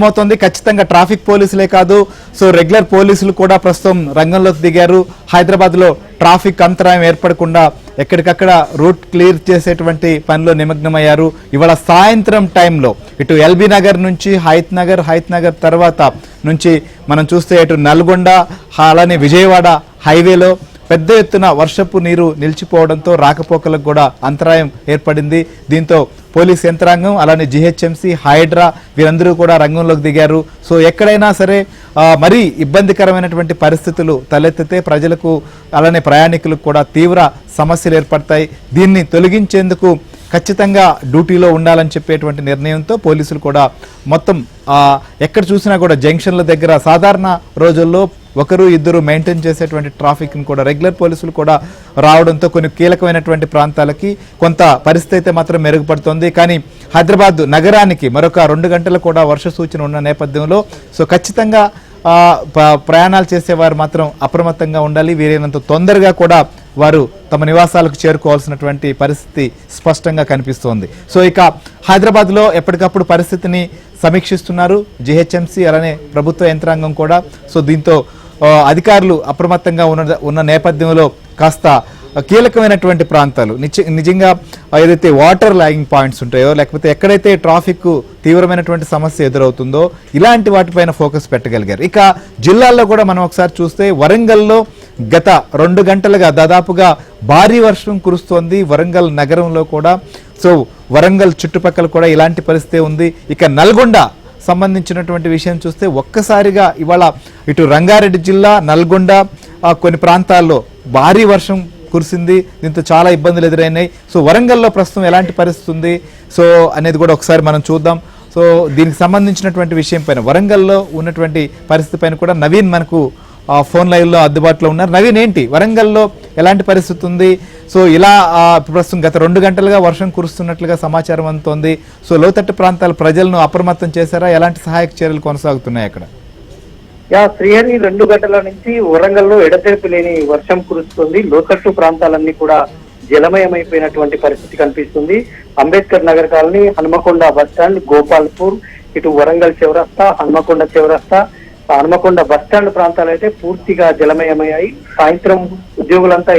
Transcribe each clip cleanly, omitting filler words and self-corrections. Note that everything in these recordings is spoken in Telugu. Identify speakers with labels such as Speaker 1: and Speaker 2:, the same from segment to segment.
Speaker 1: అవుతోంది. ఖచ్చితంగా ట్రాఫిక్ పోలీసులే కాదు, సో రెగ్యులర్ పోలీసులు కూడా ప్రస్తుతం రంగంలోకి దిగారు. హైదరాబాద్ లో ట్రాఫిక్ అంతరాయం ఏర్పడకుండా ఎక్కడికక్కడ రూట్ క్లియర్ చేసేటువంటి పనిలో నిమగ్నమయ్యారు. ఇవాళ సాయంత్రం టైంలో ఇటు ఎల్బీ నగర్ నుంచి హైత్ నగర్ తర్వాత నుంచి మనం చూస్తే ఇటు నల్గొండ అలానే విజయవాడ హైవేలో పెద్ద ఎత్తున వర్షపు నీరు నిలిచిపోవడంతో రాకపోకలకు కూడా అంతరాయం ఏర్పడింది. దీంతో పోలీస్ యంత్రాంగం అలానే జిహెచ్ఎంసీ హైడ్రా వీరందరూ కూడా రంగంలోకి దిగారు. సో ఎక్కడైనా సరే మరీ ఇబ్బందికరమైనటువంటి పరిస్థితులు తలెత్తితే ప్రజలకు అలానే ప్రయాణికులకు కూడా తీవ్ర సమస్యలు ఏర్పడతాయి. దీన్ని తొలగించేందుకు ఖచ్చితంగా డ్యూటీలో ఉండాలని చెప్పేటువంటి నిర్ణయంతో పోలీసులు కూడా మొత్తం ఎక్కడ చూసినా కూడా జంక్షన్ల దగ్గర సాధారణ రోజుల్లో ఒకరు ఇద్దరు మెయింటైన్ చేసేటువంటి ట్రాఫిక్ని కూడా రెగ్యులర్ పోలీసులు కూడా రావడంతో కొన్ని కీలకమైనటువంటి ప్రాంతాలకి కొంత పరిస్థితి అయితే మాత్రం మెరుగుపడుతోంది. కానీ హైదరాబాద్ నగరానికి మరొక 2 గంటలు కూడా వర్ష సూచన ఉన్న నేపథ్యంలో సో ఖచ్చితంగా ప్రయాణాలు చేసేవారు మాత్రం అప్రమత్తంగా ఉండాలి. వీరైనంత తొందరగా కూడా వారు తమ నివాసాలకు చేరుకోవాల్సినటువంటి పరిస్థితి స్పష్టంగా కనిపిస్తోంది. సో ఇక హైదరాబాద్లో ఎప్పటికప్పుడు పరిస్థితిని సమీక్షిస్తున్నారు జిహెచ్ఎంసీ అలానే ప్రభుత్వ యంత్రాంగం కూడా. సో దీంతో అధికారులు అప్రమత్తంగా ఉన్న నేపథ్యంలో కాస్త కీలకమైనటువంటి ప్రాంతాలు నిజంగా ఏదైతే వాటర్ లాగింగ్ పాయింట్స్ ఉంటాయో లేకపోతే ఎక్కడైతే ట్రాఫిక్ తీవ్రమైనటువంటి సమస్య ఎదురవుతుందో ఇలాంటి వాటిపైన ఫోకస్ పెట్టగలిగారు. ఇక జిల్లాల్లో కూడా మనం ఒకసారి చూస్తే వరంగల్లో గత 2 గంటలుగా దాదాపుగా భారీ వర్షం కురుస్తోంది. వరంగల్ నగరంలో కూడా సో వరంగల్ చుట్టుపక్కల కూడా ఇలాంటి పరిస్థితి ఉంది. ఇక నల్గొండ సంబంధించినటువంటి విషయం చూస్తే ఒక్కసారిగా ఇవాళ ఇటు రంగారెడ్డి జిల్లా నల్గొండ కొన్ని ప్రాంతాల్లో భారీ వర్షం కురిసింది. దీంతో చాలా ఇబ్బందులు ఎదురైనాయి. సో వరంగల్లో ప్రస్తుతం ఎలాంటి పరిస్థితి ఉంది సో అనేది కూడా ఒకసారి మనం చూద్దాం. సో దీనికి సంబంధించినటువంటి విషయం పైన వరంగల్లో ఉన్నటువంటి పరిస్థితి పైన కూడా నవీన్ మనకు ఫోన్ లైవ్లో అందుబాటులో ఉన్నారు. నవీన్, ఏంటి వరంగల్లో ఎలాంటి పరిస్థితి ఉంది? సో ఇలా ప్రస్తుతం గత 2 గంటలుగా వర్షం కురుస్తున్నట్లుగా సమాచారం అందుతోంది. సో లోతట్టు ప్రాంతాల ప్రజలను అప్రమత్తం చేశారా? ఎలాంటి సహాయక చర్యలు కొనసాగుతున్నాయి అక్కడ?
Speaker 2: శ్రీహరి 2 గంటల నుంచి వరంగల్లో ఎడతెరిపి లేని వర్షం కురుస్తుంది. లోతట్టు ప్రాంతాలన్నీ కూడా జలమయమైపోయినటువంటి పరిస్థితి కనిపిస్తుంది. అంబేద్కర్ నగర్ కాలనీ, హనుమకొండ బస్టాండ్, గోపాల్పూర్, ఇటు వరంగల్ చౌరస్తా, హనుమకొండ చౌరస్తా, హనుమకొండ బస్టాండ్ ప్రాంతాలు అయితే పూర్తిగా జలమయమయ్యాయి. సాయంత్రం ఉద్యోగులంతా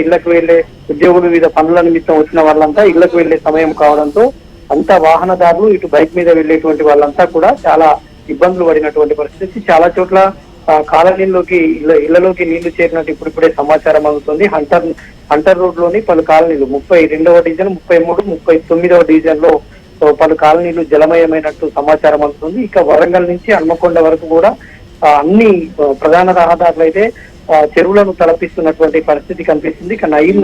Speaker 2: ఉద్యోగులు వివిధ పనుల నిమిత్తం వచ్చిన వాళ్ళంతా ఇళ్లకు వెళ్లే సమయం కావడంతో అంతా వాహనదారులు ఇటు బైక్ మీద వెళ్లేటువంటి వాళ్ళంతా కూడా చాలా ఇబ్బందులు పడినటువంటి పరిస్థితి. చాలా చోట్ల కాలనీల్లోకి ఇళ్లలోకి నీళ్లు చేరినట్టు ఇప్పుడిప్పుడే సమాచారం అందుతుంది. హంటర్ రోడ్ లోని పలు కాలనీలు 32వ డివిజన్, 33, 39వ డివిజన్ లో పలు కాలనీలు జలమయమైనట్టు సమాచారం అందుతుంది. ఇక వరంగల్ నుంచి హన్మకొండ వరకు కూడా అన్ని ప్రధాన రహదారులు అయితే చెరువులను తలపిస్తున్నటువంటి పరిస్థితి కనిపిస్తుంది. ఇక నయీం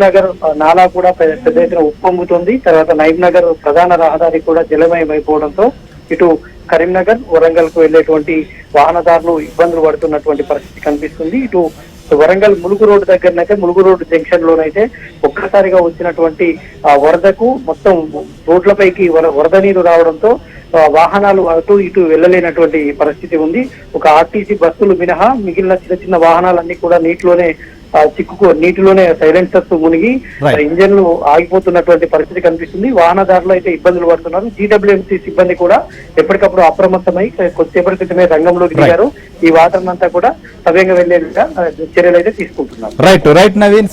Speaker 2: నగర్ నాలా కూడా పెద్ద ఎత్తున ఉప్పొంగుతుంది. తర్వాత నయీం నగర్ ప్రధాన రహదారి కూడా జలమయమైపోవడంతో ఇటు కరీంనగర్, వరంగల్ కు వెళ్లేటువంటి వాహనదారులు ఇబ్బందులు పడుతున్నటువంటి పరిస్థితి కనిపిస్తుంది. ఇటు వరంగల్ ములుగు రోడ్డు దగ్గరనైతే ములుగు రోడ్డు జంక్షన్ లోనైతే ఒక్కసారిగా వచ్చినటువంటి వరదకు మొత్తం రోడ్లపైకి వరద నీరు రావడంతో వాహనాలు అటు ఇటు వెళ్ళలేనటువంటి పరిస్థితి ఉంది. ఒక ఆర్టీసీ బస్సులు మినహా మిగిలిన చిన్న వాహనాలన్నీ కూడా నీటిలోనే సైలెన్సర్స్ మునిగి ఇంజన్లు ఆగిపోతున్నటువంటి పరిస్థితి కనిపిస్తుంది. వాహనదారులు అయితే ఇబ్బందులు పడుతున్నారు. జీడబ్ల్యూఎంసీ సిబ్బంది కూడా ఎప్పటికప్పుడు అప్రమత్తమై కొద్దిసేపటి క్రితమే రంగంలోకి దిగారు. ఈ వాటర్ అంతా కూడా సవ్యంగా వెళ్లేందుకు చర్యలు అయితే తీసుకుంటున్నారు.
Speaker 1: రైట్ నవీన్.